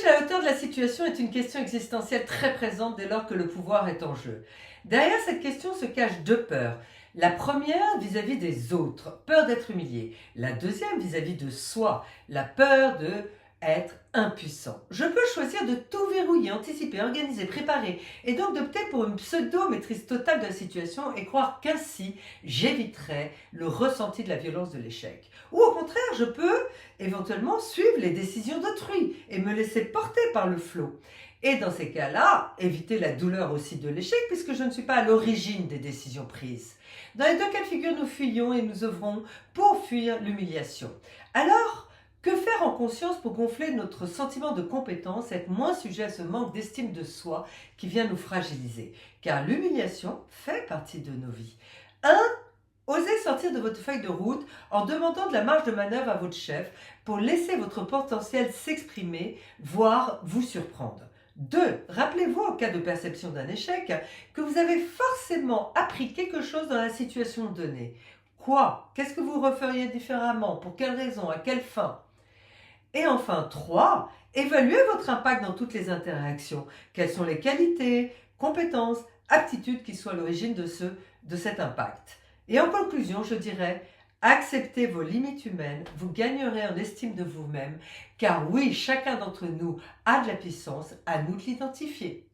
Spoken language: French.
la hauteur de la situation est une question existentielle très présente dès lors que le pouvoir est en jeu. Derrière cette question se cachent deux peurs. La première vis-à-vis des autres, peur d'être humilié. La deuxième vis-à-vis de soi, la peur de être impuissant. Je peux choisir de tout verrouiller, anticiper, organiser, préparer et donc d'opter pour une pseudo-maîtrise totale de la situation et croire qu'ainsi j'éviterai le ressenti de la violence de l'échec. Ou au contraire, je peux éventuellement suivre les décisions d'autrui et me laisser porter par le flot. Et dans ces cas-là, éviter la douleur aussi de l'échec puisque je ne suis pas à l'origine des décisions prises. Dans les deux cas de figure, nous fuyons et nous œuvrons pour fuir l'humiliation. Alors, que faire en conscience pour gonfler notre sentiment de compétence et être moins sujet à ce manque d'estime de soi qui vient nous fragiliser? Car l'humiliation fait partie de nos vies. 1. Osez sortir de votre feuille de route en demandant de la marge de manœuvre à votre chef pour laisser votre potentiel s'exprimer, voire vous surprendre. 2. Rappelez-vous en cas de perception d'un échec que vous avez forcément appris quelque chose dans la situation donnée. Quoi? Qu'est-ce que vous referiez différemment? Pour quelle raison? À quelle fin? Et enfin, 3, évaluez votre impact dans toutes les interactions. Quelles sont les qualités, compétences, aptitudes qui soient à l'origine de cet impact? Et en conclusion, je dirais, acceptez vos limites humaines, vous gagnerez en estime de vous-même, car oui, chacun d'entre nous a de la puissance, à nous de l'identifier.